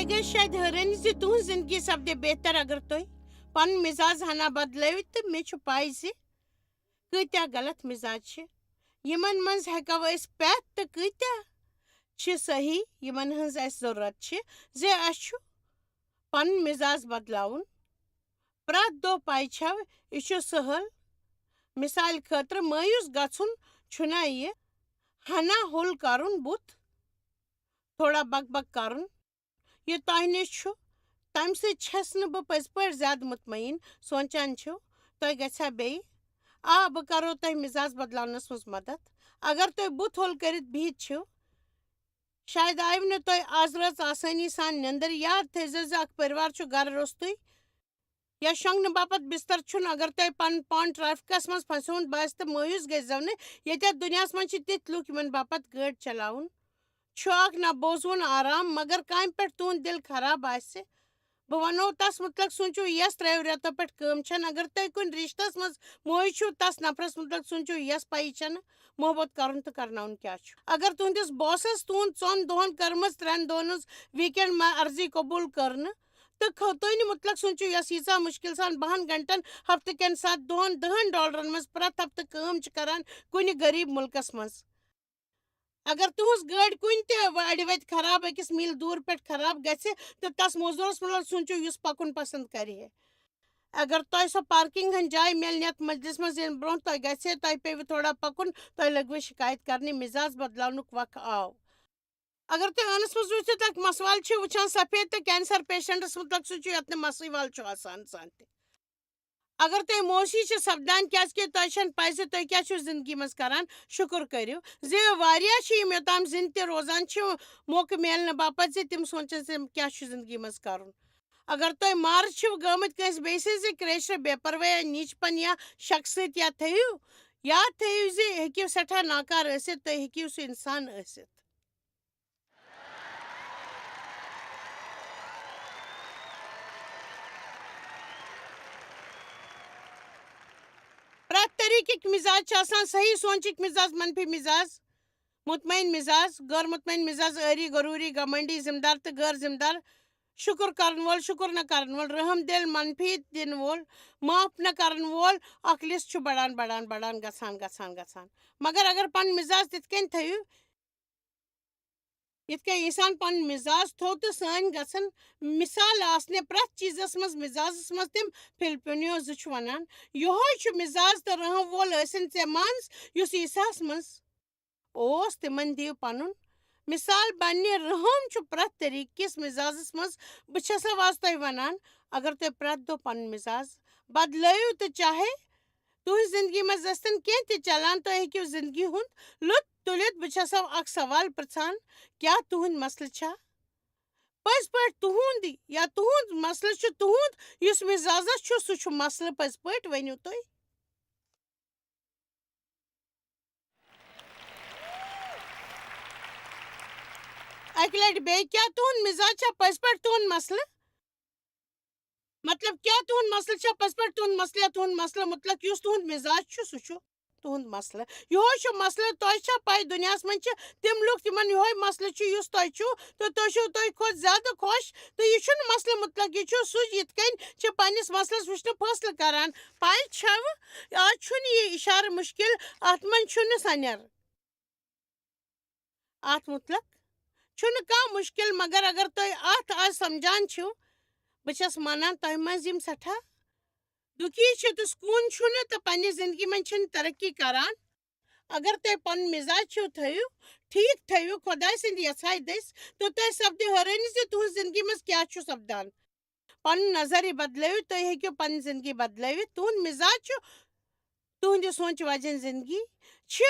گٔے شاید حٲرٲنی زِ تُہنٛز زندگی سپدِ بہتر اگر تُہۍ پنُن مزاج ہنا بدلٲوِو تہٕ مےٚ چھُ پاے زِ کۭتیاہ غلط مزاج چھِ یِمن منٛز ہٮ۪کو أسۍ پٮ۪تھ تہٕ کۭتیاہ چھِ صحیح یِمن ہٕنٛز اَسہِ ضروٗرت چھِ زِ اَسہِ چھُ پنُن مزاج بدلاوُن پرٛٮ۪تھ دۄہ پاے چھَو یہِ چھُ سہل مثالہِ خٲطرٕ مایوٗس گژھُن چھُنا یہِ ہنا ہوٚل کرُن بُتھ تھوڑا بک بک کرُن یہِ تۄہہِ نِش چھُ تمہِ سۭتۍ چھَس نہٕ بہٕ پٔزۍ پٲٹھۍ زیادٕ مطمعین سونٛچان چھِو تۄہہِ گژھیٛا بیٚیہِ بہٕ کرو تۄہہِ مزاج بدلاونس منٛز مدد اگر تُہۍ بُتھ ہوٚل کٔرِتھ بِہِتھ چھِو شاید آیوٕ نہٕ تۄہہِ آز رٲژ آسٲنی سان نِندٕر یاد تھٲیزیو زِ اکھ پٔریوار چھُ گرٕ روٚستُے یا شۄنٛگنہٕ باپتھ بستر چھُنہٕ اگر تۄہہِ پنُن پان ٹریفکس منٛز پھسیومُت باسہِ تہٕ مایوٗس گٔژھزیو نہٕ ییٚتٮ۪تھ دُنیاہس منٛز چھِ تِتھۍ لُکھ یِمن باپتھ گٲڑۍ چلاوُن چھُ اکھ نابوزوُن آرام مگر کامہِ پٮ۪ٹھ تُہُنٛد دِل خراب آسہِ بہٕ ونو تس متعلق سوٗنٛچِو یس 3 رٮ۪تو پٮ۪ٹھ کٲم چھنہٕ اگر تُہۍ کُنہِ رشتس منٛز موہے چھِو تس نفرس متعلق سوٗنٛچِو یس پیی چھنہٕ محبت کرُن تہٕ کرناوُن کیٛاہ چھُ اگر تُہنٛدِس باسس تُہنٛد 4 دۄہن کٔرمٕژ 3 دۄہن ہٕنٛز ویٖکینڈ عرضی قبوٗل کٔر نہٕ تہٕ خٲطٲنی متعلق سوٗنٛچِو یس ییٖژاہ مُشکل سان 12 گنٹن ہفتہٕ کٮ۪ن 7 دۄہن $10 منٛز پرٛٮ۪تھ ہفتہٕ کٲم چھِ کران کُنہِ غریٖب مُلکس منٛز اگر تُہنٛز گٲڑۍ کُنہِ تہِ اڑِ وتہِ خراب أکِس میٖل دوٗر پٮ۪ٹھ خراب گژھِ تہٕ تس موزوٗرس متعلق سوٗنٛچِو یُس پکُن پسنٛد کرِ ہے اگر تۄہہِ سۄ پارکنگ ہٕنٛز جاے میلہِ یتھ مجلس منٛز یِنہٕ برونٛہہ تۄہہِ گژھِ ہے تۄہہِ پیٚوٕ تھوڑا پکُن تۄہہِ لٔگوٕ شکایت کرنہِ مزاج بدلاونُک وق آو اگر تُہۍ ٲنس منٛز وٕچھِو اکھ مسوال چھِ وٕچھان سفید تہٕ کینسر پیشنٹس متعلق سوٗنٛچِو یتھ نہٕ مسٕے وال چھُ آسان سان تہِ اگر تۄہہِ موسی چھِ سپدان کیازِ کہِ تۄہہِ چھنہٕ پاے زِ تُہۍ کیٛاہ چھِو زندگی منٛز کران شُکر کٔرِو زِ واریاہ چھِ یِم یوٚتام زِندٕ تہِ روزان چھِ موقعہٕ میلنہٕ باپتھ زِ تِم سونٛچن زِ کیٛاہ چھُ زندگی منٛز کرُن اگر تۄہہِ مارٕ چھِو گٲمٕتۍ کٲنٛسہِ بیٚیہِ سٕنٛزِ کرٛیشرٕ بے پروٲیی نیٖچپن یا شخصیت تھٲیِو یاد تھٲیِو زِ ہیٚکِو سٮ۪ٹھاہ ناکار ٲسِتھ تُہۍ ہیٚکِو سُہ انسان ٲسِتھ پرٛٮ۪تھ طریٖقٕکۍ مزاج چھِ آسان صحیح سونٛچٕکۍ مزاج منفی مزاج مطمعین مزاج غٲر مطمعین مزاج ٲری غروٗری گمنڈی ذمہٕ دار تہٕ غٲر ذمہٕ دار شُکر کرن وول شُکر نہ کرن وول رحم دِل منفی دِنہٕ وول معاف نہ کرن وول اکھ لسٹ چھُ بڑان گژھان مگر اگر پنُن مزاج تِتھ کٔنۍ تھٲیِو یِتھ کٔنۍ انسان پنُن مزاج تھوٚو تہٕ سٲنۍ گژھن مثال آسنہِ پرٛٮ۪تھ چیٖزس منٛز مزاجس منٛز تِم فِلپِنیو زٕ چھُ ونان یِہوے چھُ مزاج تہٕ رحم وول ٲسِن ژےٚ منٛز یُس عیٖساہس منٛز اوس تِمن دِیِو پنُن مثال بننہِ رحم چھُ پرٛٮ۪تھ طریٖقہٕ کِس مزاجس منٛز بہٕ چھسو آز تۄہہِ ونان اگر تُہۍ پرٛٮ۪تھ دۄہ پنُن مزاج بدلٲیِو تہٕ چاہے تُہنٛزِ زندگی منٛز ٲسۍتن کینٛہہ تہِ چلان تُہۍ ہیٚکِو زندگی ہُنٛد لُطف تُلِتھ بہٕ چھسو اکھ سوال پرژھان کیٛاہ تُہنٛدۍ مسلہٕ چھا پٔزۍ پٲٹھۍ تُہنٛد یا تُہنٛد مسلہٕ چھُ تُہنٛد یُس مزاجس چھُ سُہ چھُ مسلہٕ پٔزۍ پٲٹھۍ ؤنِو تُہۍ اکہِ لٹہِ بیٚیہِ کیٛاہ تُہنٛد مزاج چھا پٔزۍ پٲٹھۍ تُہنٛد مسلہٕ مطلب کیٛاہ تُہنٛد مسلہٕ چھا پٔزۍ پٲٹھۍ تُہنٛد مسلہٕ یا تُہنٛد مسلہٕ مطلق یُس تُہنٛد مزاج چھُ سُہ چھُ تُہنٛد مسلہٕ یِہوے چھُ مسلہٕ تۄہہِ چھا پاے دُنیاہس منٛز چھِ تِم لُکھ تِمن یِہوے مسلہٕ چھُ یُس تۄہہِ چھُ تہٕ تُہۍ چھِو تۄہہِ کھۄتہٕ زیادٕ خۄش تہٕ یہِ چھُنہٕ مسلہٕ مطلق یہِ چھُ سُہ یِتھ کٔنۍ چھِ پننِس مسلس وٕچھنہٕ فٲصلہٕ کران پاے چھوٕ آز چھُنہٕ یہِ اِشارٕ مُشکِل اتھ منٛز چھُنہٕ سنیر اتھ مُتلق چھُنہٕ کانٛہہ مُشکِل مگر اگر تُہۍ اتھ آز سمجھان چھِو بہٕ چھس مانان تۄہہِ منٛز یِم سٮ۪ٹھاہ دُکھی چھِ تہٕ سکوٗن چھُنہٕ تہٕ پننہِ زندگی منٛز چھِنہٕ ترقی کران اگر تُہۍ پنُن مزاج چھِو تھٲیِو ٹھیٖک تھٲیِو خۄداے سٕنٛدِ یژھایہِ دٔسۍ تہٕ تۄہہِ سپدِ حٲرٲنی زِ تُہنٛز زندگی منٛز کیٛاہ چھُ سپدان پنُن نظریہِ بدلٲوِو تُہۍ ہیٚکِو پنٕنۍ زندگی بدلٲوِتھ تُہنٛد مزاج چھُ تُہنٛدِ سونٛچہِ وجن زندگی چھِ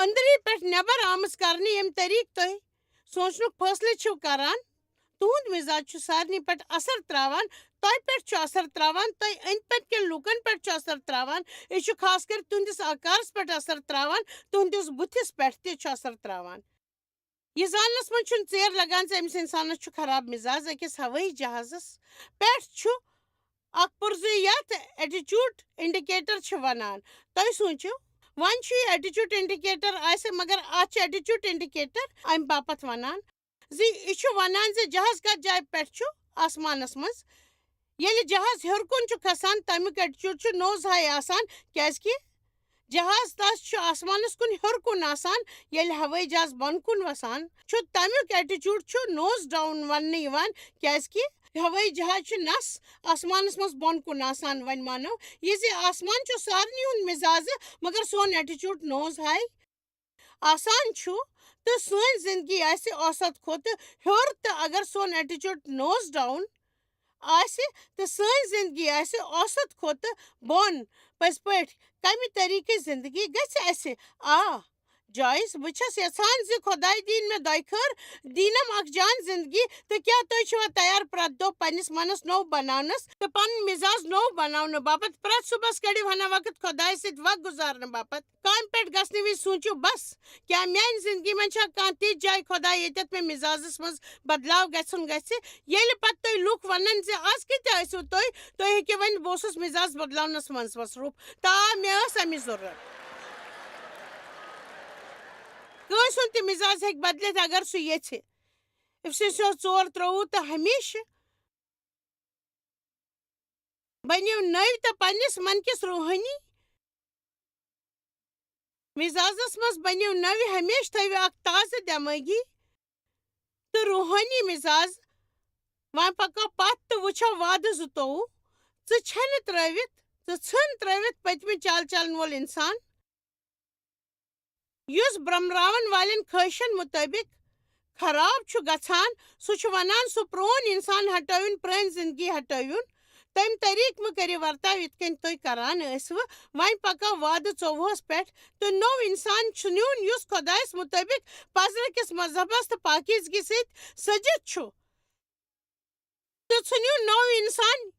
أنٛدری پٮ۪ٹھ نٮ۪بر آمٕژ کرنہٕ ییٚمہِ طریٖقہٕ تُہۍ سونٛچنُک فٲصلہٕ چھِو کران تُہنٛد مزاج چھُ سارنٕے پٮ۪ٹھ اثر تراوان تۄہہِ پٮ۪ٹھ چھُ اثر تراوان تۄہہِ أنٛدۍ پٔکۍ کٮ۪ن لُکن پٮ۪ٹھ چھُ اثر تراوان یہِ چھُ خاص کر تُہنٛدِس آکارس پٮ۪ٹھ اثر تراوان تُہنٛدِس بُتھِس پٮ۪ٹھ تہِ چھُ اثر تراوان یہِ زاننس منٛز چھُنہٕ ژیر لگان زِ أمِس انسانس چھُ خراب مزاج أکِس ہوٲیی جہازس پٮ۪ٹھ چھُ اکھ پُرزٕ یتھ ایٹِچوٗڈ انڈِکیٹر چھِ ونان تُہۍ سوٗنٛچِو وۄنۍ چھُ یہِ ایٹِچوٗڈ انڈِکیٹر آسہِ مگر اتھ چھِ ایٹِچوٗڈ انڈِکیٹر امہِ باپتھ ونان زِ یہِ چھُ وَنان زِ جہاز کَتھ جایہِ پٮ۪ٹھ چھُ آسمانَس منٛز ییٚلہِ جہاز ہیوٚر کُن چھُ کھسان تَمیُک ایٹِچوٗڈ چھُ نوز ہاے آسان کیٛازِکہِ جہاز تَس چھُ آسمانَس کُن ہیوٚر کُن آسان ییٚلہِ ہوٲیی جہاز بۄن کُن وَسان چھُ تَمیُک ایٹِچوٗڈ چھُ نوز ڈاوُن وَننہٕ یِوان کیٛازِکہِ ہوٲیی جہاز چھُ نَس آسمانَس منٛز بۄن کُن آسان وۄنۍ مانو یہِ زِ آسمان چھُ سارنٕے ہُنٛد مِزازٕ مگر سون ایٹِچوٗڈ نوز ہاے آسان چھُ تہٕ سٲنۍ زِندگی آسہِ اوسط کھۄتہٕ ہیوٚر تہٕ اگر سون ایٹِچوٗڈ نوز ڈاوُن آسہِ تہٕ سٲنۍ زِندگی آسہِ اوسط کھۄتہٕ بۄن پٔزۍ پٲٹھۍ کَمہِ طریٖقٕچ زِندگی گژھِ اَسہِ جایز بہٕ چھَس یَژھان زِ خۄداے دِیِن مےٚ دۄیہِ خٲر دیٖنم اکھ جان زِندگی تہٕ کیٛاہ تُہۍ چھِوا تیار پرٛٮ۪تھ دۄہ پنٛنِس منَس نوٚو بناونَس تہٕ پَنُن مِزاز نوٚو بناونہٕ باپتھ پرٛٮ۪تھ صُبحس کٔڑِو ہنا وقت خۄدایَس سۭتۍ وقت گُزارنہٕ باپتھ کامہِ پٮ۪ٹھ گژھنہٕ وِزِ سوٗنٛچِو بس کیٛاہ میٛانہِ زِندگی منٛز چھا کانٛہہ تِژھ جاے خۄداے ییٚتٮ۪تھ مےٚ مِزازَس منٛز بدلاو گژھُن گژھِ ییٚلہِ پتہٕ تُہۍ لُکھ وَنَن زِ آز کۭتیٛاہ ٲسِو تُہۍ ہیٚکِو وۄنۍ بہٕ اوسُس مِزاز بدلاونَس منٛز مصروٗف مےٚ ٲس اَمِچ ضروٗرت کٲنٛسہِ ہُنٛد تہِ مِزاز ہیٚکہِ بدلِتھ اگر سُہ ییٚژھِ اِفسِسیوس 4:23 تہٕ ہمیشہٕ بٔنِو نٔوۍ تہٕ پنٛنِس من کِس روحٲنی مِزازَس منٛز بٔنِو نٔوۍ ہمیشہٕ تھٲیِو اکھ تازٕ دٮ۪مٲغی تہٕ روحٲنی مِزاز وۄنۍ پَکو پتھ تہٕ وٕچھو وعدٕ 22 ژٕ ژھٕن ترٲوِتھ پٔتمہِ چال چلن وول اِنسان یُس برٛمراون والٮ۪ن خٲہِشن مُطٲبِق خراب چھُ گژھان سُہ چھُ وَنان سُہ پرٛون اِنسان ہٹٲوِن پرٛٲنۍ زِندگی ہٹٲوِن تَمہِ طریٖقہٕ مہٕ کٔرِو ورتاو یِتھ کٔنۍ تُہۍ کران ٲسوٕ وۄنۍ پَکو وعدٕ 24 پٮ۪ٹھ تہٕ نوٚو اِنسان چھُ نیُن یُس خۄدایَس مُطٲبِق پزرٕ کِس مذہبس تہٕ پاکیزگی سۭتۍ سٔجِتھ چھُ تہٕ ژھٕنِو نوٚو اِنسان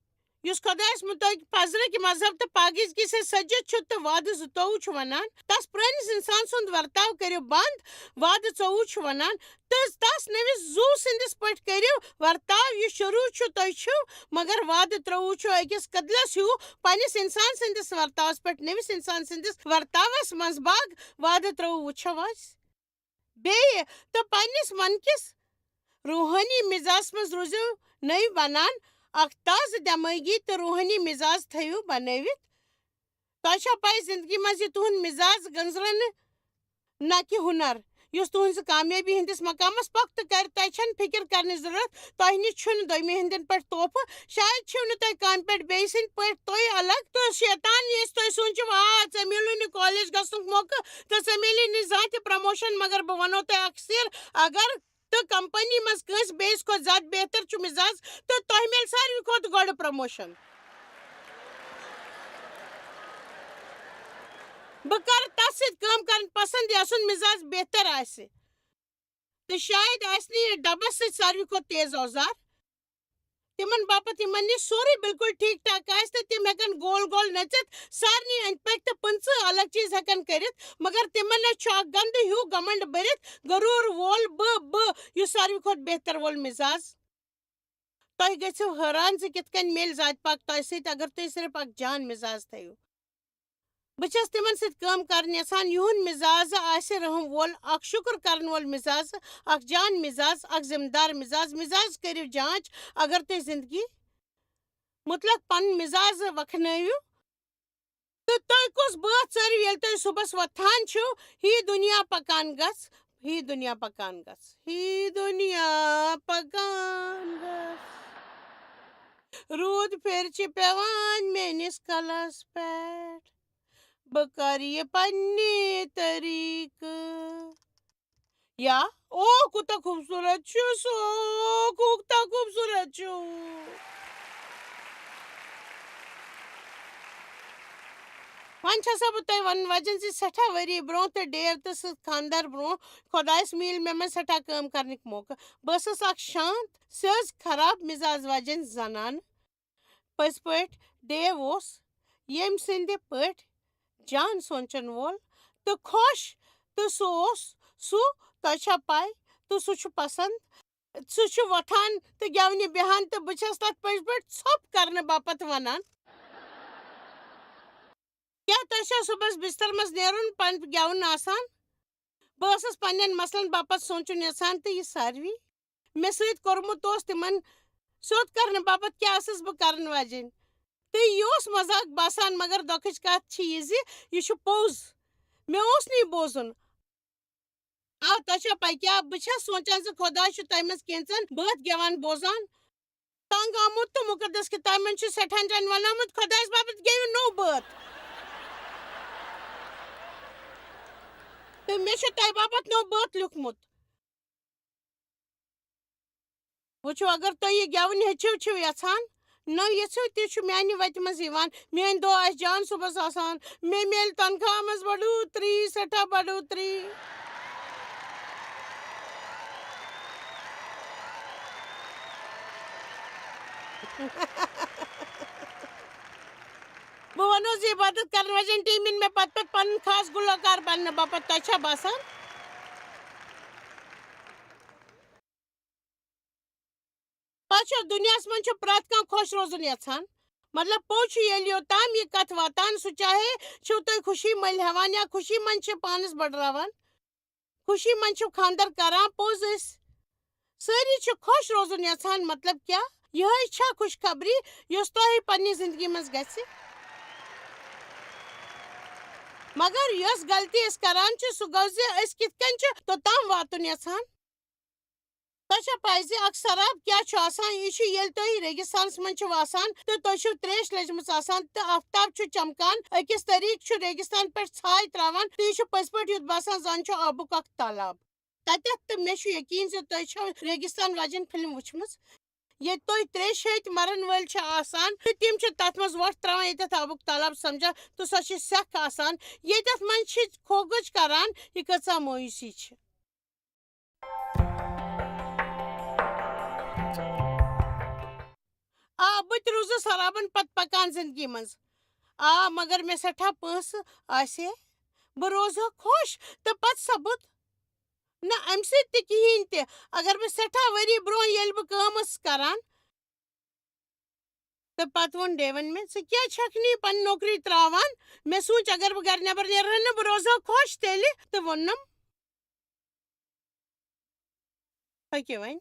یُس خۄدایَس مُطٲبِق پزرٕکۍ مذہب تہٕ پاکیزگی سۭتۍ سٔجِتھ چھُ تہٕ وعدٕ 22 چھُ وَنان تس پرٛٲنِس اِنسان سُنٛد ورتاو کٔرِو بنٛد وعدٕ 24 چھُ وَنان تہٕ تس نٔوِس زوٗ سٕنٛدِس پٲٹھۍ کٔرِو ورتاو یہِ شروٗع چھُ تۄہہِ چھُو مگر وعدٕ 23 چھُ أکِس کٔدلس ہیوٗ پنٛنِس اِنسان سٕنٛدِس ورتاوَس پٮ۪ٹھ نٔوِس اِنسان سٕنٛدِس ورتاوَس منٛز باگ وعدٕ 23 وٕچھو أسۍ بیٚیہِ تہٕ پنٛنِس من کِس روحٲنی مِزاجس منٛز روٗزِو نٔوۍ بنان اکھ تازٕ دٮ۪مٲغی تہٕ روحٲنی مِزاج تھٲیِو بنٲوِتھ تۄہہِ چھا پاے زندگی منٛز یہِ تُہُنٛد مِزاج گٔنٛزرانہٕ نہ کہِ ہُنر یُس تُہنٛزِ کامیٲبی ہٕنٛدِس مقامس پۄختہٕ کرِ تۄہہِ چھنہٕ فِکر کرنٕچ ضروٗرت تۄہہِ نِش چھُنہٕ دوٚیمہِ ہٕنٛدٮ۪ن پٮ۪ٹھ توفہٕ شاید چھِو نہٕ تُہۍ کامہِ پٮ۪ٹھ بیٚیہِ سٕنٛدۍ پٲٹھۍ تُہۍ الگ تہٕ شیطان ییٚژھِ تُہۍ سوٗنٛچِو ژےٚ میلوٗ نہٕ کالیج گژھنُک موقعہٕ تہٕ ژےٚ میلی نہٕ زانٛہہ تہِ پرموشن مگر بہٕ وَنو تۄہہِ اکھ سِر اگر تہٕ کمپنی منٛز کٲنٛسہِ بیٚیِس کھۄتہٕ زیادٕ بہتر چھُ مِزاز تہٕ تۄہہِ میلہِ ساروی کھۄتہٕ گۄڈٕ پرموشن بہٕ کرٕ تتھ سۭتۍ کٲم کرٕنۍ پسنٛد یس سُنٛد مِزاج بہتر آسہِ تہٕ شاید آسہِ نہٕ یہِ ڈبس سۭتۍ ساروی کھۄتہٕ تیز اوزار تِمن باپتھ یِمن نِش سورُے بِلکُل ٹھیٖک ٹھاک آسہِ تہٕ تِم ہٮ۪کن گول گول نٔژِتھ سارنٕے أنٛدۍ پٔکۍ تہٕ 15 الگ چیٖز ہٮ۪کن کٔرِتھ مگر تِمن نِش چھُ اکھ گنٛدٕ ہیوٗ گمنڈ بٔرِتھ غروٗر وول بہٕ یُس ساروی کھۄتہٕ بہتر وول مِزاز تۄہہِ گٔژھِو حٲران زِ کِتھ کٔنۍ میلہِ ذاتہِ پاک تۄہہِ سۭتۍ اگر تُہۍ صرف اکھ جان مِزاز تھٲیِو بہٕ چھَس تِمن سۭتۍ کٲم کرٕنۍ یژھان یِہُنٛد مِزاز آسہِ رحم وول اکھ شُکر کرن وول مِزاز اکھ جان مِزاز اکھ ذِمہٕ دار مِزاز کٔرِو جانچ اگر تُہۍ زندگی مُتلق پنُن مِزاز وکھنٲیِو تہٕ تُہۍ کُس بٲتھ ژٲرِو ییٚلہِ تُہۍ صُبحس وۄتھان چھِو ہی دُنیا پکان گژھ ہی دُنیا پکان گژھ ہی دُنیا پکان گژھ روٗد پھِرِ چھِ پٮ۪وان میٲنِس کلس پٮ۪ٹھ بہٕ کر یہِ پننہِ طریٖقہٕ یا او کوٗتاہ خوٗبصوٗرت چھُ سُہ کوٗتاہ خوٗبصوٗرت چھُ وۄنۍ چھسا بہٕ تۄہہِ ونُن وجن زِ سٮ۪ٹھاہ ؤری برونٛہہ تہٕ ڈیر تہٕ سٕژ خانٛدر برونٛہہ خۄدایس میٖلۍ مےٚ منٛز سٮ۪ٹھاہ کٲم کرنٕکۍ موقعہٕ بہٕ ٲسٕس اکھ شانت سیٚز خراب مِزاز واجٮ۪ن زنانہٕ پٔزۍ پٲٹھۍ ڈیو اوس ییٚمہِ سٕنٛدِ پٲٹھۍ جان سونٛچن وول تہٕ خۄش تہٕ سُہ اوس سُہ تۄہہِ چھا پاے تہٕ سُہ چھُ پسنٛد سُہ چھُ وۄتھان تہٕ گٮ۪ونہِ بیٚہان تہٕ بہٕ چھس تتھ پٔزۍ پٲٹھۍ ژھۄپ کرنہٕ باپتھ ونان کیٛاہ تۄہہِ چھا صُبحس بستر منٛز نیرُن گٮ۪وُن آسان بہٕ ٲسٕس پننٮ۪ن مسلن باپتھ سونٛچُن یژھان تہٕ یہِ ساروی مے سۭتۍ کوٚرمُت اوس تِمن سیوٚد کرنہٕ باپتھ کیٛاہ ٲسٕس بہٕ کرن وجِنۍ تہٕ یہِ اوس مذاق باسان مگر دۄکھٕچ کتھ چھِ یہِ زِ یہِ چھُ پوٚز مےٚ اوس نہٕ یہِ بوزُن تۄہہِ چھا پاے کیٛاہ بہٕ چھس سونٛچان زِ خۄدا چھُ تۄہہِ منٛز کینٛژن بٲتھ گٮ۪وان بوزان تنگ آمُت تہٕ مُقدس کِتابہِ منٛز چھُ سٮ۪ٹھاہن جاین وننومُت خۄدایس باپتھ گیٚوِو نوٚو بٲتھ تہٕ مےٚ چھُ تۄہہِ باپتھ نوٚو بٲتھ لیوٗکھمُت وٕچھِو اگر تُہۍ یہِ گٮ۪وُن ہیٚچھِو چھِو یژھان نہ یژھِو تہِ چھُ میانہِ وتہِ منٛز یِوان میٲنۍ دۄہ آسہِ جان صُبحس آسان مےٚ میلہِ تنخواہ منٛز بڑوٗتری سٮ۪ٹھاہ بڑوٗتری بہٕ ونو زِ عبادت کرن واجٮ۪ن ٹیٖم یِن مےٚ پتہٕ پنُن خاص گُلوکار بننہٕ باپتھ تۄہہِ چھا باسان پتہٕ دُنیاہس منٛز چھُ پرٛٮ۪تھ کانٛہہ خۄش روزُن یژھان مطلب پوٚز چھُ ییٚلہِ یوٚتام یہِ کتھ واتان سُہ چاہے چھِو تُہۍ خوشی مٔلۍ ہٮ۪وان یا خوشی منٛز چھِ پانس بٔڑراوان خوشی منٛز چھِو خانٛدر کران پوٚز أسۍ سٲری چھِ خۄش روزُن یژھان مطلب کیٛاہ یِہے چھا خوشخبری یۄس تۄہہِ پننہِ زندگی منٛز گژھِ مگر یۄس غلطی أسۍ کران چھِ سُہ گوٚو زِ أسۍ کِتھ کٔنۍ چھِ توٚتام واتُن یژھان تۄہہِ چھا پاے زِ اکھ سراب کیٛاہ چھُ آسان یہِ چھُ ییٚلہِ تُہۍ ریگِستانس منٛز چھِو آسان تہٕ تُہۍ چھِو تریش لٔجمٕژ آسان تہٕ آفتاب چھُ چمکان أکِس طٔریٖقہٕ چھُ ریگِستان پٮ۪ٹھ ژھاے تراوان تہٕ یہِ چھُ پٔزۍ پٲٹھۍ یُتھ باسان زن چھُ آبُک اکھ تالاب تتٮ۪تھ تہٕ مےٚ چھُ یقیٖن زِ تۄہہِ چھو ریگِستان وجن فلم وٕچھمٕژ ییٚتہِ تُہۍ تریشہِ ہیٚتۍ مرن وٲلۍ چھِ آسان تہٕ تِم چھِ تتھ منٛز وۄٹھ تراوان ییٚتٮ۪تھ آبُک تالاب سمجان تہٕ سۄ چھِ سٮ۪کھ آسان ییٚتٮ۪تھ منٛز چھِ کھوگٕچ کران یہِ کۭژاہ مویوٗسی چھِ بہٕ تہِ روٗزٕس سرابن پتہٕ پکان زندگی منٛز مگر مےٚ سٮ۪ٹھاہ پونٛسہٕ آسہِ بہٕ روزٕ ہا خۄش تہٕ پتہٕ سپُد نہ امہِ سۭتۍ تہِ کِہیٖنۍ تہِ اگر بہٕ سٮ۪ٹھاہ ؤری برونٛہہ ییٚلہِ بہٕ کٲم ٲسٕس کران تہٕ پتہٕ ووٚن ڈیوَن مےٚ ژٕ کیٛازِ چھکھ نہٕ یہِ پنٕنۍ نوکری تراوان مےٚ سوٗنٛچ اگر بہٕ گرِ نٮ۪بر نیرٕ نہٕ بہٕ روزٕ ہا خۄش تیٚلہِ تہٕ ووٚنُم پٔکِو وۄنۍ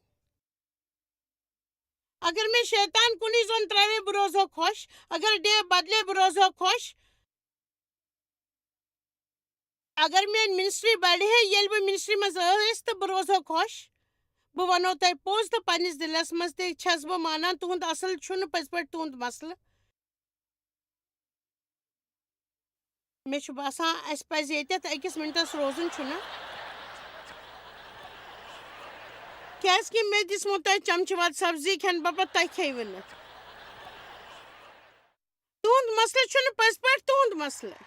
اگر مےٚ شیطان کُنُے زوٚن ترٛاوے بہٕ روزٕ ہا خۄش اگر ڈے بدلے بہٕ روزٕ ہا خۄش اگر میٲنۍ منسٹری بڑِ ہے ییٚلہِ بہٕ منسٹری منٛز ٲسٕس تہٕ بہٕ روزٕ ہا خۄش بہٕ ونو تۄہہِ پوٚز تہٕ پننِس دِلس منٛز تہِ چھس بہٕ مانان تُہُنٛد اصل چھُنہٕ پٔزۍ پٲٹھۍ تُہُنٛد مسلہٕ مےٚ چھُ باسان اسہِ پزِ ییٚتٮ۪تھ أکِس مِنٹس روزُن چھُنہ کیٛازِ کہِ مےٚ دِژمو تۄہہِ چمچہٕ واد سبزی کھٮ۪نہٕ باپتھ تۄہہِ کھیٚیوٕ نہٕ تُہُنٛد مسلہٕ چھُنہٕ پٔزۍ پٲٹھۍ تُہُنٛد مسلہٕ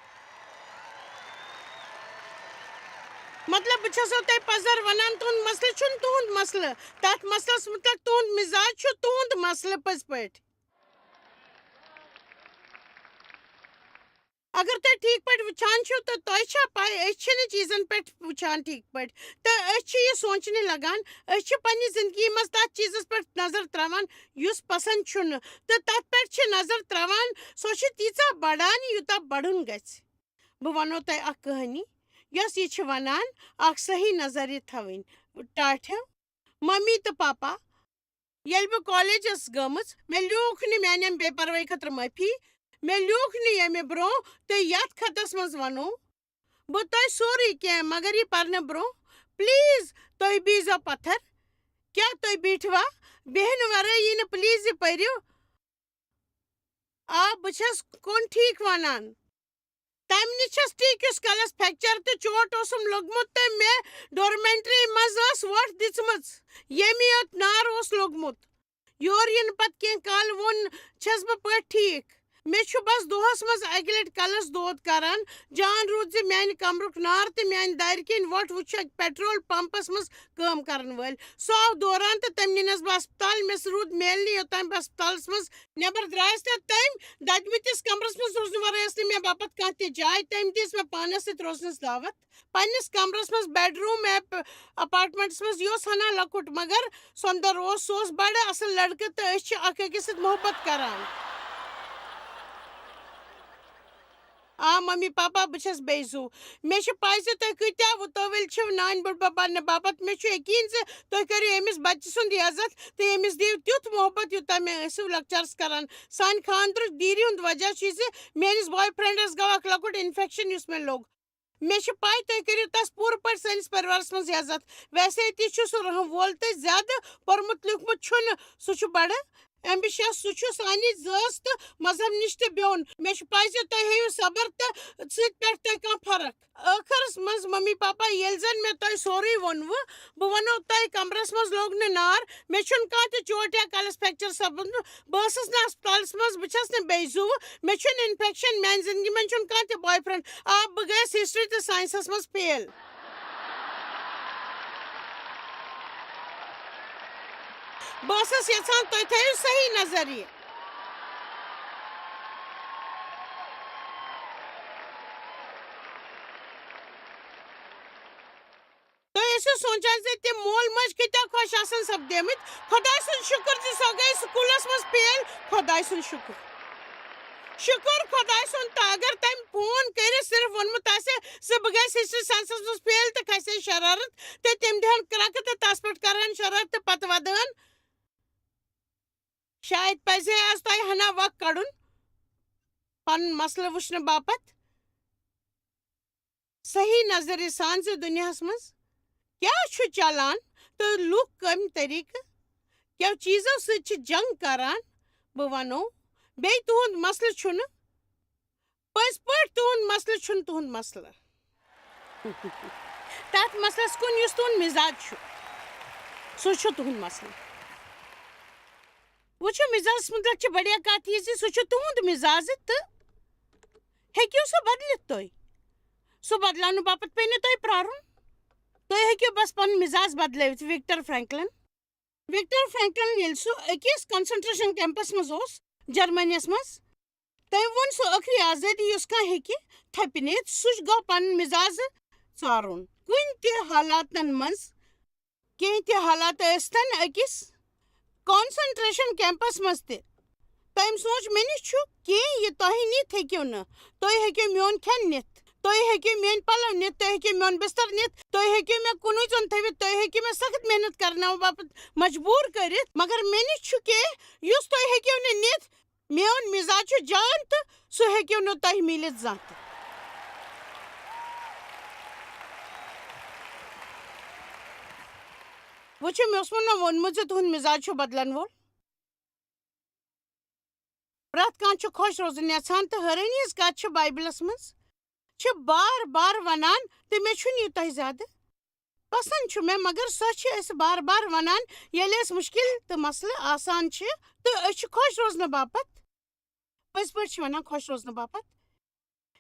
مطلب بہٕ چھسو تۄہہِ پزر ونان تُہُنٛد مسلہٕ چھُنہٕ تُہُنٛد مسلہٕ تتھ مسلس متعلق تُہُنٛد مزاج چھُ تُہُنٛد مسلہٕ پٔزۍ پٲٹھۍ اگر تُہۍ ٹھیٖک پٲٹھۍ وٕچھان چھِو تہٕ تۄہہِ چھا پاے أسۍ چھِنہٕ چیٖزن پٮ۪ٹھ وٕچھان ٹھیٖک پٲٹھۍ تہٕ أسۍ چھِ یہِ سونٛچنہِ لگان أسۍ چھِ پننہِ زندگی منٛز تتھ چیٖزس پٮ۪ٹھ نظر تراوان یُس پسنٛد چھُنہٕ تہٕ تتھ پٮ۪ٹھ چھِ نظر تراوان سۄ چھِ تیٖژاہ بڑان یوٗتاہ بڑُن گژھِ بہٕ ونو تۄہہِ اکھ کہانی یۄس یہِ چھِ ونان اکھ صحیح نظریہِ تھاوٕنۍ ٹاٹھیو ممی تہٕ پاپا ییٚلہِ بہٕ کالیج ٲسٕس گٔمٕژ مےٚ لیوٗکھ نہٕ میانٮ۪ن بے پروٲیی خٲطرٕ معٲفی مےٚ لیوٗکھ نہٕ ییٚمہِ برونٛہہ تہٕ یتھ خطس منٛز ونو بہٕ تۄہہِ سورُے کینٛہہ مگر یہِ پرنہٕ برونٛہہ پلیٖز تُہۍ بیٖزیو پتھر کیٛاہ تُہۍ بیٖٹھوا بیٚہنہٕ ورٲے یی نہٕ پلیٖز یہِ پٔرِو بہٕ چھس کُن ٹھیٖک ونان تمہِ نِش چھس ٹھیٖک یُس کلس فریکچر تہٕ چوٹ اوسُم لوٚگمُت تہٕ مےٚ ڈورمینٹری منٛز ٲس وۄٹھ دِژمٕژ ییٚمہِ یوت نار اوس لوٚگمُت یورٕ یِنہٕ پتہٕ کینٛہہ کال ووٚن چھس بہٕ پٲٹھۍ ٹھیٖک مےٚ چھُ بس دۄہس منٛز اکہِ لٹہِ کلس دود کران جان روٗد زِ میانہِ کمرُک نار تہٕ میانہِ دارِ کِنۍ وۄٹھ وٕچھ اکہِ پیٹرول پمپس منٛز کٲم کرن وٲلۍ سُہ آو دوران تہٕ تٔمۍ نِنس بہٕ ہسپتال مےٚ سُہ روٗد میلنہِ یوٚتام بہٕ ہسپتالس منٛز نٮ۪بر درٛایس تہٕ تٔمۍ دَدمٕتِس کمرس منٛز روزنہٕ ورٲے ٲس نہٕ مےٚ باپتھ کانٛہہ تہِ جاے تٔمۍ دِژ مےٚ پانس سۭتۍ روزنس دعوت پننِس کمرس منٛز بیڈ روٗم اپارٹمنٹس منٛز یہِ اوس ہنا لۄکُٹ مگر سۄندر اوس سُہ اوس بڑٕ اصل لڑکہٕ تہٕ أسۍ چھِ اکھ أکِس سۭتۍ محبت کران ممی پاپا بہٕ چھَس بیٚیہِ زوٗ مےٚ چھِ پاے زِ تُہۍ کۭتیاہ وُتٲوِل چھِو نانۍ بٔڈ بَب پَرنہٕ باپتھ مےٚ چھُ یقیٖن زِ تُہۍ کٔرِو أمِس بَچہِ سُنٛد عزت تہٕ أمِس دِیِو تیُتھ محبت یوٗتاہ مےٚ ٲسِو لۄکچارَس کران سانہِ خانٛدرُک دیٖرِ ہُنٛد وجہ چھُ زِ میٲنِس باے فرٛٮ۪نٛڈَس گوٚو اکھ لۄکُٹ اِنفٮ۪کشَن یُس مےٚ لوٚگ مےٚ چھِ پاے تُہۍ کٔرِو تَس پوٗرٕ پٲٹھۍ سٲنِس پٔرِوارَس منٛز عزت ویسے تہِ چھُ سُہ رحم وول تہٕ زیادٕ پوٚرمُت لیوٗکھمُت چھُنہٕ سُہ چھُ بَڑٕ ایمبِشَس سُہ چھُ سانہِ زٲژ تہٕ مذہب نِش تہِ بیوٚن مےٚ چھُ پاے زِ تُہۍ ہٲیِو صبر تہٕ سۭتۍ پٮ۪ٹھ تۄہہِ کانٛہہ فرق ٲخرس منٛز ممی پاپا ییٚلہِ زَن مےٚ تۄہہِ سورُے ووٚنوٕ بہٕ وَنو تۄہہِ کمرَس منٛز لوٚگ نہٕ نار مےٚ چھُنہٕ کانٛہہ تہِ چوٹ یا کَلَس فریکچر سپُدمُت بہٕ ٲسٕس نہٕ ہسپتالَس منٛز بہٕ چھَس نہٕ بیٚیہِ زوٗ مےٚ چھُنہٕ اِنفٮ۪کشَن میٛانہِ زِندگی منٛز چھُنہٕ کانٛہہ تہِ باے فرٛٮ۪نٛڈ بہٕ گٔیَس ہسٹری تہٕ ساینسَس منٛز فیل بہٕ ٲسٕس یژھان تُہۍ تھٲیِو صحیح نظریہِ تُہۍ ٲسِو سونٛچان زِ تِم مول موج کۭتیاہ خۄش آسن سپدیمٕتۍ خۄداے سُنٛد شُکُر زِ سۄ گٔے سکوٗلَس منٛز فیل خۄداے سُنٛد شُکُر شُکُر خۄداے سُنٛد تہٕ اگر تٔمۍ فون کٔرِتھ صرف ووٚنمُت آسہِ زِ بہٕ گٔیَس ہسٹری ساینسَس منٛز فیل تہٕ کھسے شرارت تہٕ تِم دِہَن کرٛکہٕ تہٕ تَس پٮ۪ٹھ کرٕہن شرارت تہٕ پتہٕ وَدٕہن شاید پَزِ ہے آز تۄہہِ ہنا وق کَڑُن پَنُن مسلہٕ وٕچھنہٕ باپتھ صحیح نظرِ سان زِ دُنیاہَس منٛز کیٛاہ چھُ چلان تہٕ لُکھ کَمہِ طریٖقہٕ کیٛاہ چیٖزو سۭتۍ چھِ جنگ کران بہٕ وَنو بیٚیہِ تُہُنٛد مسلہٕ چھُنہٕ پٔزۍ پٲٹھۍ تُہُنٛد مسلہٕ چھُنہٕ تُہُنٛد مسلہٕ تَتھ مسلَس کُن یُس تُہُنٛد مِزاج چھُ سُہ چھُ تُہُنٛد مسلہٕ وٕچھو مِزازَس مُتعلِق چھِ بڑیا کَتھ یہِ زِ سُہ چھُ تُہُنٛد مِزاز تہٕ ہیٚکِو سُہ بدلِتھ تُہۍ سُہ بدلاونہٕ باپتھ پیٚیہِ نہٕ تۄہہِ پرٛارُن تُہۍ ہیٚکِو بس پَنُن مِزاز بدلٲوِتھ وِکٹر فرینکلن ییٚلہِ سُہ أکِس کنسنٹریشن کیمپس منٛز اوس جرمنیَس منٛز تٔمۍ ووٚن سُہ ٲخری آزٲدی یُس کانٛہہ ہیٚکہِ تھپہِ نِتھ سُہ گوٚو پنُن مِزاز ژارُن کُنہِ تہِ حالاتن منٛز کینٛہہ تہِ حالات ٲسۍتن أکِس کانسنٹریشن کیمپس منٛز تہِ تٔمۍ سوٗنٛچ مےٚ نِش چھُ کینٛہہ یہِ تۄہہِ نِتھ ہیٚکِو نہٕ تُہۍ ہیٚکِو میون کھٮ۪ن نِتھ تُہۍ ہیٚکِو میٲنۍ پَلو نِتھ تُہۍ ہیٚکِو میون بِستر نِتھ تُہۍ ہیٚکِو مےٚ کُنُے زوٚن تھٲوِتھ تُہۍ ہیٚکِو مےٚ سخت محنت کرناونہٕ باپتھ مجبوٗر کٔرِتھ مگر مےٚ نِش چھُ کینٛہہ یُس تُہۍ ہیٚکِو نہٕ نِتھ میون مِزاج چھُ جان تہٕ سُہ ہیٚکِو نہٕ تۄہہِ میٖلِتھ زانٛہہ تہِ وٕچھِو مےٚ اوسمو نہٕ ووٚنمُت زِ تُہُنٛد مِزاج چھُ بدلن وول پرٛٮ۪تھ کانٛہہ چھُ خۄش روزُن یژھان تہٕ حٲرٲنی ہٕنٛز کتھ چھِ بایبلس منٛز چھِ بار بار وَنان تہٕ مےٚ چھُنہٕ یہِ تۄہہِ زیادٕ پسنٛد چھُ مےٚ مگر سۄ چھِ أسۍ بار بار وَنان ییٚلہِ أسۍ مُشکِل تہٕ مسلہٕ آسان چھِ تہٕ أسۍ چھِ خۄش روزنہٕ باپتھ پٔزۍ پٲٹھۍ چھِ وَنان خۄش روزنہٕ باپتھ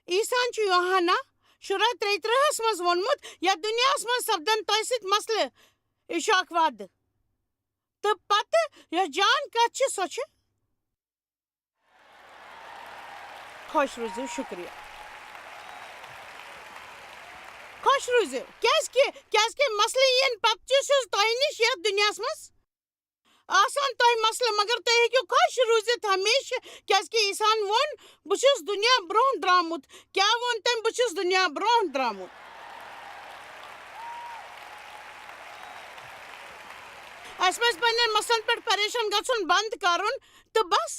عیٖسان چھُ یوحنا 13:33 منٛز ووٚنمُت یتھ دُنیاہس منٛز سپدن تۄہہِ سۭتۍ مسلہٕ یہِ چھُ اکھ وعدٕ تہٕ پتہٕ یۄس جان کتھ چھِ سۄ چھِ خۄش روٗزِو شُکریہ خۄش روٗزِو کیٛازِ کہِ مسلہٕ یِن پتہٕ چھُ تۄہہِ نِش یتھ دُنیاہس منٛز آسان تۄہہِ مسلہٕ مگر تُہۍ ہیٚکِو خۄش روٗزِتھ ہمیشہٕ کیٛازِ کہِ عیٖسان ووٚن بہٕ چھُس دُنیا برٛونٛہہ درٛامُت کیٛاہ ووٚن تٔمۍ بہٕ چھُس دُنیا برٛونٛہہ درٛامُت اَسہِ پَزِ پننٮ۪ن مسلن پٮ۪ٹھ پریشان گژھُن بنٛد کرُن تہٕ بس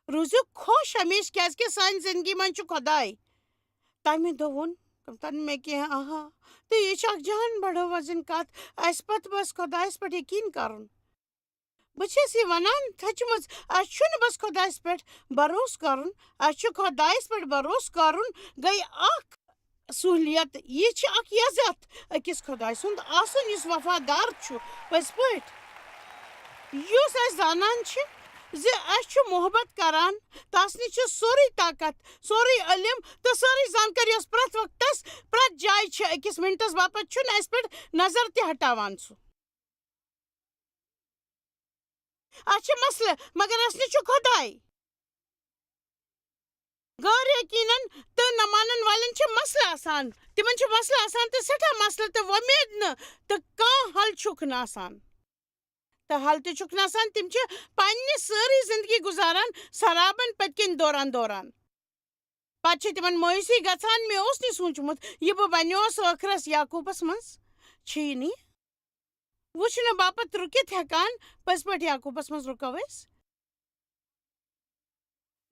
روٗزِو خۄش ہمیشہٕ کیٛازِ کہِ سانہِ زندگی منٛز چھُ خۄداے تَمہِ دۄہ ووٚن تَن مےٚ کینٛہہ تہٕ یہِ چھِ اکھ جان بڑٲو وزٕنۍ کتھ اَسہِ پتہٕ بس خۄدایس پٮ۪ٹھ یقیٖن کرُن بہٕ چھَس یہِ وَنان تھٔچمٕژ اَسہِ چھُنہٕ بس خۄدایس پٮ۪ٹھ بروسہٕ کرُن اَسہِ چھُ خۄدایس پٮ۪ٹھ بروسہٕ کرُن گٔے اکھ سہوٗلیت یہِ چھِ اکھ عزت أکِس خۄداے سُنٛد آسُن یُس وفادار چھُ پٔزۍ پٲٹھۍ یُس أسۍ زانان چھِ زِ اَسہِ چھُ محبت کران تس نِش چھُ سورُے طاقت سورُے علم تہٕ سٲرٕے زانکٲری یۄس پرٛٮ۪تھ وقتس پرٛٮ۪تھ جایہِ چھِ أکِس مِنٹس باپتھ چھُنہٕ اَسہِ پٮ۪ٹھ نظر تہِ ہٹاوان سُہ اَسہِ چھِ مسلہٕ مگر اَسہِ نِش چھُ خۄداے غٲر یقیٖنن تہٕ نہ مانن والٮ۪ن چھِ مسلہٕ آسان تِمن چھِ مسلہٕ آسان تہٕ سٮ۪ٹھاہ مسلہٕ تہٕ وۄمید نہٕ تہٕ کانٛہہ حل چھُکھ نہٕ آسان تہٕ حل تہِ چھُکھ نہٕ آسان تِم چھِ پننہِ سٲرٕے زندگی گُزاران سرابن پٔتۍ کِنۍ دوران پتہٕ چھِ تِمن مایوٗسی گژھان مےٚ اوس نہٕ سوٗنٛچمُت یہِ بہٕ بنیوس ٲخرس یعقوٗبس منٛز چھُیی نہٕ وٕچھنہٕ باپتھ رُکِتھ ہٮ۪کان پٔزۍ پٲٹھۍ یعقوٗبس منٛز رُکو أسۍ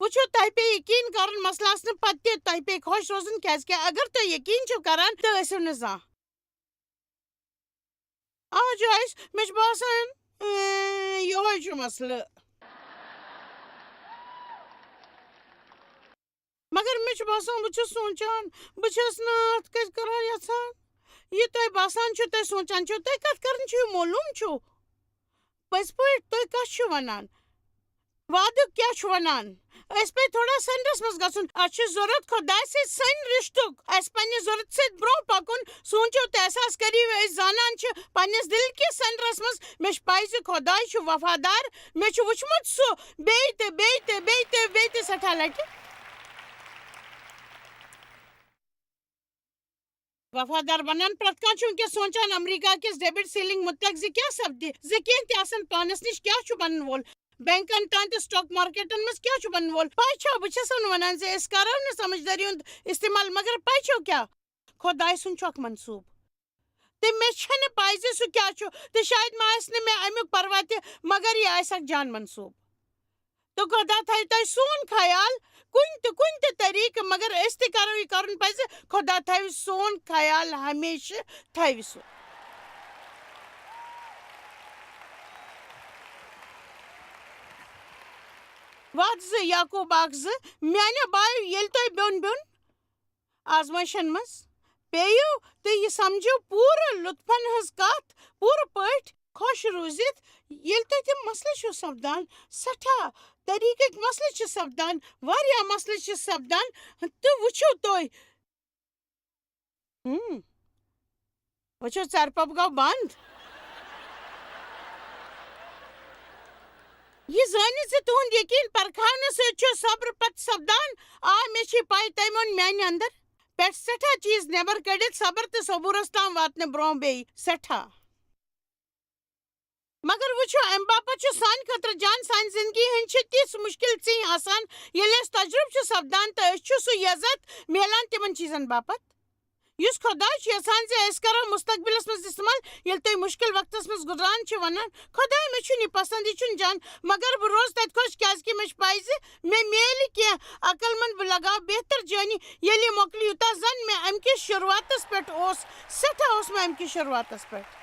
وٕچھو تۄہہِ پیٚیہِ یقیٖن کرُن مسلہٕ آسنہٕ پتہٕ تہِ تۄہہِ پیٚیہِ خۄش روزُن کیٛازِکہِ اگر تُہۍ یقیٖن چھِو کران تہٕ ٲسِو نہٕ زانٛہہ جایس مےٚ چھُ باسان یِہوے چھُ مسلہٕ مگر مےٚ چھُ باسان بہٕ چھُس سونٛچان بہٕ چھَس نہٕ اَتھ کٔرۍ کران یژھان یہِ تۄہہِ باسان چھُو تُہۍ سونٛچان چھِو تُہۍ کتھ کران چھِو معلوٗم چھُو پٔزۍ پٲٹھۍ تُہۍ کتھ چھِو ونان وادُک کیٛاہ چھُ ونان اَسہِ پَزِ تھوڑا سینٹرس منٛز گژھُن اَسہِ چھُ ضروٗرت خۄداے سۭتۍ سٲنۍ رِشتُک اَسہِ پننہِ ضروٗرت سۭتۍ برٛونٛہہ پکُن سوٗنٛچِو تہٕ احساس کٔرِو أسۍ زانان چھِ پننِس دِل کِس سینٹرس منٛز مےٚ چھُ پاے زِ خۄداے چھُ وفادار مےٚ چھُ وٕچھمُت سُہ بیٚیہِ تہٕ بیٚیہِ تہٕ بیٚیہِ تہٕ بیٚیہِ تہِ سٮ۪ٹھاہ لٹہِ وفادار بنان پرٛٮ۪تھ کانٛہہ چھُ وٕنکٮ۪س سونٛچان امریکہ کِس ڈیبٹ سیلنگ متعلق زِ کیٛاہ سپدِ زِ کینٛہہ تہِ آسن پانس نِش کیٛاہ چھُ بنن وول بینکن تام تہٕ سٹاک مارکیٹن منٛز کیٛاہ چھُ بنن وول پاے چھا بہٕ چھَس ونان زِ أسۍ کرو نہٕ سمجھدٲری ہُنٛد استعمال مگر پاے چھو کیٛاہ خۄداے سُنٛد چھُ اکھ منصوٗبہٕ تہٕ مےٚ چھَنہٕ پاے زِ سُہ کیٛاہ چھُ تہٕ شاید ما آسہِ نہٕ مےٚ امیُک پروا تہِ مگر یہِ آسہِ اکھ جان منصوٗبہٕ تہٕ خۄدا تھایہِ تۄہہِ سون خیال کُنہِ تہِ طریٖقہٕ مگر أسۍ تہِ کرو یہِ کرُن پزِ خۄدا تھاوِ سون خیال ہمیشہٕ تھاوِ سُہ وَتھ 2 یعقوٗب 1:2 میانیو بایو ییٚلہِ تۄہہِ بیوٚن آزمٲیشن منٛز پیٚیِو تہٕ یہِ سمجھِو پوٗرٕ لُطفن ہٕنٛز کتھ پوٗرٕ پٲٹھۍ خۄش روٗزِتھ ییٚلہِ تۄہہِ تِم مسلہٕ چھِو سپدان سٮ۪ٹھاہ طریٖقٕکۍ مسلہٕ چھِ سپدان واریاہ مسلہٕ چھِ سپدان تہٕ وٕچھِو تُہۍ وٕچھِو ژرِ پوٚپ گوٚو بنٛد یہِ زٲنِتھ زِ تُہُنٛد یقیٖن پرکھاونہٕ سۭتۍ چھُ صبر پتہٕ سپدان مےٚ چھِ پاے تۄہہِ ووٚن میانہِ انٛدر پٮ۪ٹھ سٮ۪ٹھاہ چیٖز نٮ۪بر کٔڑِتھ صبر تہٕ صبوٗرس تام واتنہٕ برٛونٛہہ بیٚیہِ سٮ۪ٹھاہ مگر وٕچھو امہِ باپتھ چھُ سانہِ خٲطرٕ جان سانہِ زندگی ہٕنٛدۍ چھِ تِژھ مُشکل ژِنۍ آسان ییٚلہِ أسۍ تجرُبہٕ چھُ سپدان تہٕ أسۍ چھُ سُہ عزت میلان تِمن چیٖزن باپتھ یُس خۄداے چھُ یژھان زِ أسۍ کرو مستقبلس منٛز استعمال ییٚلہِ تُہۍ مُشکل وقتس منٛز گُزران چھِ ونان خۄداے مےٚ چھُنہٕ یہِ پسنٛد یہِ چھُنہٕ جان مگر بہٕ روزٕ تتہِ خۄش کیٛازِکہِ مےٚ چھُ پاے زِ مےٚ میلہِ کینٛہہ عقل منٛد بہٕ لگاو بہتر جٲنی ییٚلہِ یہِ مۄکلہِ یوٗتاہ زن مےٚ امہِ کِس شروٗعاتس پٮ۪ٹھ اوس سٮ۪ٹھاہ اوس مےٚ امہِ کِس شروٗعاتس پٮ۪ٹھ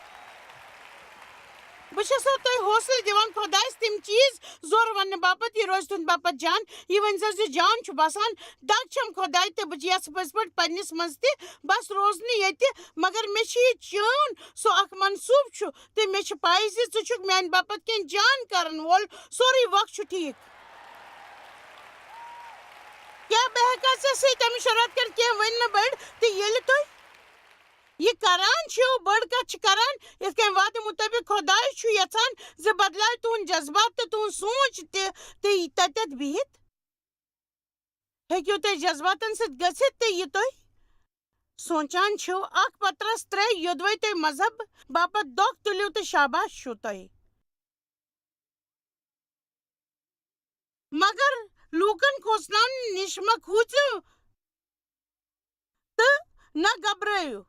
بہٕ چھَسو تۄہہِ حوصلہٕ دِوان خۄدایس تِم چیٖز زورٕ وننہٕ باپتھ یہِ روزِ تُہنٛدِ باپتھ جان یہِ ؤنۍزیو زِ جان چھُ باسان دگ چھم خۄداے تہٕ بہٕ یژھٕ پٔزۍ پٲٹھۍ پننِس منٛز تہِ بس روزنہٕ ییٚتہِ مگر مےٚ چھِ یہِ چون سُہ اکھ منصوٗبہٕ چھُ تہٕ مےٚ چھِ پاے زِ ژٕ چھُکھ میانہِ باپتھ کینٛہہ جان کرن وول سورُے وقت چھُ ٹھیٖک کیٛاہ بہٕ ہٮ۪کا ژےٚ سۭتۍ اَمِچ شروٗعات کٔرِتھ کینٛہہ ؤننہٕ بٔڑۍ تہٕ ییٚلہِ تُہۍ یہِ کران چھِو بٔڑ کتھ چھِ کران یِتھ کٔنۍ وعدٕ مُطٲبق خۄداے چھُ یژھان زِ بدلاوِ تُہُنٛد جذبات تہٕ تُہُنٛد سونٛچ تہٕ تتٮ۪تھ بِہِتھ ہیٚکِو تُہۍ جذباتن سۭتۍ گٔژھِتھ تہٕ یہِ تُہۍ سونٛچان چھِو 1 پترس 3 یوٚدوَے تُہۍ مذہب باپتھ دۄکھ تُلِو تہٕ شاباش چھُو تۄہہِ مگر لوٗکن کھوژناونہٕ نِش مہ کھوٗژِو تہٕ نہ گبرٲیِو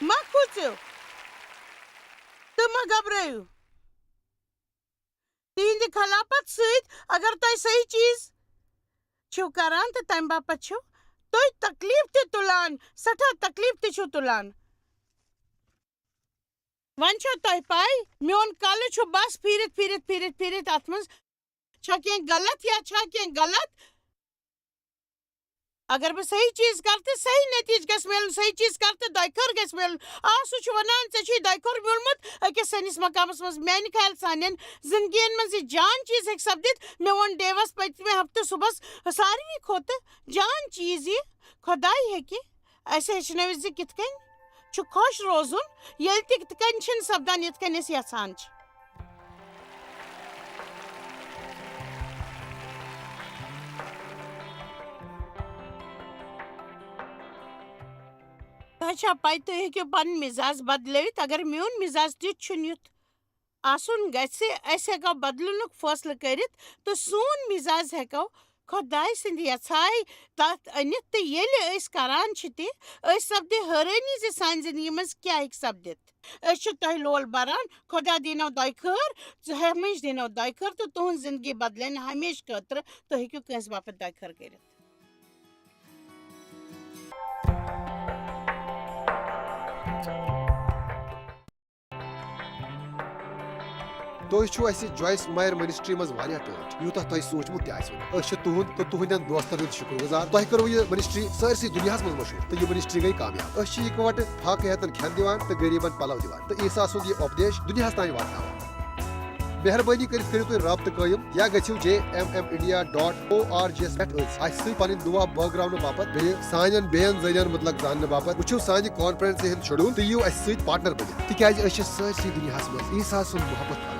مہ کھوٗژِو تہٕ مہ گبرٲیِو تِہنٛدِ خلافت سۭتۍ اگر تۄہہِ صحیح چیٖز چھِو کران تہٕ تمہِ باپتھ چھِو تُہۍ تکلیٖف تہِ تُلان سٮ۪ٹھاہ تکلیٖف تہِ چھِو تُلان وۄنۍ چھو تۄہہِ پاے میون کلہٕ چھُ بس پھیٖرِتھ اتھ منٛز چھا کینٛہہ غلط یا چھا کینٛہہ غلط اگر بہٕ صحیح چیٖز کرٕ تہٕ صحیح نٔتیٖجہٕ گژھِ میلُن صحیح چیٖز کرٕ تہٕ دۄیہِ خٲر گژھِ میلُن سُہ چھُ ونان ژےٚ چھُے دۄیہِ خٲر میوٗلمُت أکِس سٲنِس مقامس منٛز میانہِ خیال سانٮ۪ن زندگین منٛز یہِ جان چیٖز ہیٚکہِ سپدِتھ مےٚ ووٚن ڈیوس پٔتمہِ ہفتہٕ صُبحس ساروٕے کھۄتہٕ جان چیٖز یہِ خۄداے ہیٚکہِ اسہِ ہیٚچھنٲوِتھ زِ کِتھ کٔنۍ چھُ خۄش روزُن ییٚلہِ تہِ تِتھ کٔنۍ چھِنہٕ سپدان یِتھ کٔنۍ أسۍ یژھان چھِ تۄہہِ چھا پاے تُہۍ ہیٚکِو پنُن مِزاز بدلٲوِتھ اگر میون مِزاز تیُتھ چھُنہٕ یُتھ آسن گژھِ أسۍ ہٮ۪کو بدلنُک فٲصلہٕ کٔرِتھ تہٕ سون مزاج ہٮ۪کو خۄداے سٕنٛدِ یژھایہِ تتھ أنِتھ تہٕ ییٚلہِ أسۍ کران چھِ تہِ أسۍ سپدِ حٲرٲنی زِ سانہِ زندگی منٛز کیٛاہ ہیٚکہِ سپدِتھ. أسۍ چھِ تۄہہِ لول بران. خۄدا دیٖنو دۄیہِ خٲر ہمیشہِ دیٖنو دۄیہِ خٲر تہٕ تُہنٛز زندگی بدلہِ نہٕ ہمیشہٕ خٲطرٕ. تُہۍ ہیٚکِو کٲنٛسہِ باپتھ دۄیہِ خٲر کٔرِتھ. تُہۍ چھِو اَسہِ جویس مایر منسٹری منٛز واریاہ ٹٲٹھۍ یوٗتاہ تۄہہِ سوٗنٛچمُت تہِ آسِوٕ نہٕ. أسۍ چھِ تُہُنٛد تہٕ تُہنٛدٮ۪ن دوستن ہٕنٛدۍ شُکر گُزار. تۄہہِ کٔرٕو یہِ منسٹری سٲرسٕے دُنیاہس منٛز مشہوٗر تہٕ یہِ منسٹری گٔیہِ کامیاب. أسۍ چھِ اِکوٹہٕ فاقہٕ ہٮ۪تن کھٮ۪ن دِوان تہٕ غریٖبن پلو دِوان تہٕ عیٖسا سُنٛد یہِ اُپدیش دُنیاہس تانۍ واتناوان. مہربٲنی کٔرِتھ کٔرِو تُہۍ رٲبطہٕ قٲیِم یا گٔژھِو JMMindia.org یَس پٮ۪ٹھ أسۍ اَسہِ سۭتۍ پنٕنۍ دُعا بٲگراونہٕ باپتھ بیٚیہِ سانٮ۪ن بیٚین ذٔریعن مُتلق زاننہٕ باپتھ وٕچھِو سانہِ کانفرنسہِ ہُنٛد شڈوٗل تہٕ یِیِو اَسہِ سۭتۍ پارٹنر بٔنِتھ تِکیازِ أسۍ چھِ سٲرسٕے دُنیاہس منٛز عیٖسا سُنٛد محبت